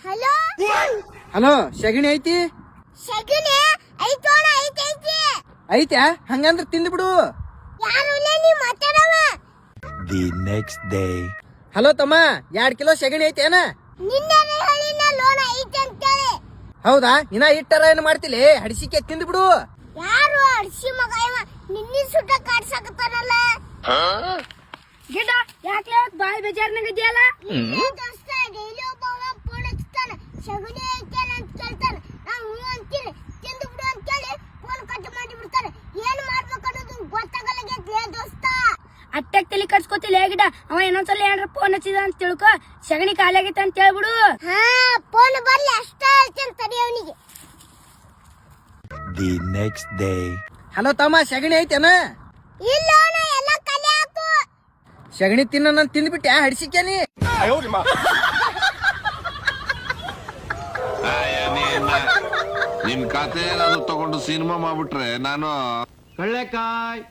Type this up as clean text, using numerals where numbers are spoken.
Hello hello ಸಗಣಿ ಐತಿ ಸಗಣಿ ಐತೋಣ ಐತೈತಿ ಐತ್ಯಾ ಹಂಗಂದ್ರ ತಿಂದ್ ಬಿಡು. ಯಾರು ನೀ ಮಾತಾಡವ The next day. ಹಲೋ ತಮ್ಮ 2 ಕಿಲೋ ಸಗಣಿ ಐತೇನ? ನಿನ್ನೆ ಹೇಳಿನ ಲೋಣ ಐತಿ ಅಂತೇಳಿ. ಹೌದಾ ಇನ್ನ ಇಟ್ಟರ ಏನ್ ಮಾಡ್ತಿಲಿ ಹಡಿಸಿಕೆ ತಿಂದ್ ಬಿಡು. ಯಾರು ಅರ್ಸಿ ಮಗ ಇವ ನಿನ್ನೆ ಸುಟ್ಟ ಕಾಡ್ಸಕತ್ತಾನಲ್ಲ. ಗಿಡ ಯಾಕೆ ಬಾಯಿ ಬೇಜಾರ್ನಾಗ ಇದೆಯಲ್ಲ? ದೋಸ್ತ ಡೈಲಿ ಒಬ್ಬ ಫೋನ್ ಹಚ್ತಾನ ಸಗಣಿ ಐತೇನ ಅಂತ ಕೇಳ್ತಾನ. ನಾವು ಹ್ಞೂ ಅಂತೀನಿ ತಿಂದು ಬಿಡು ಅಂತೇಳಿ ಫೋನ್ ಕಟ್ ಮಾಡಿ ಬಿಡ್ತಾನೆ. ಏನ್ ಮಾಡ್ಬೇಕು ಅನ್ನೋದು ಗೊತ್ತಾಗಲ್ಲ ದೋಸ್ತ. ಅಟ್ಟಕ್ ತಲೆ ಕಟ್ಸ್ಕೊತಿಲ್ಲ ಗಿಡ. ಅವ ಇನ್ನೊಂದ್ಸಲ ಏನಾರ ಫೋನ್ ಹಚ್ಚಿದ ಅಂತ ತಿಳ್ಕೊ, ಸಗಣಿ ಖಾಲಿ ಆಗೈತೆ ಅಂತ ಹೇಳ್ಬಿಡು. ಹಾ ಫೋನ್ ಬರ್ಲಿ ಅಷ್ಟ ಹೇಳ್ತೇನೆ ತಡಿ ಅವನಿಗೆ. The next day. ಹಲೋ ತಮ್ಮ ಸಗಣಿ ಐತೇನ? ಇಲ್ಲ ಅಣ್ಣ ಎಲ್ಲ ಖಾಲಿ ಆತು. ಸಗಣಿ ತಿನ್ನ ನಾನು ತಿಂದ್ಬಿಟ್ಟೆ ಹಡಿಸಿಕೇನಿ. ನಿನ್ ಕತೆ ಏನಾದ್ರು ತಗೊಂಡು ಸಿನಿಮಾ ಮಾಡ್ಬಿಟ್ರೆ ನಾನು ಕಳ್ಳೆಕಾಯ್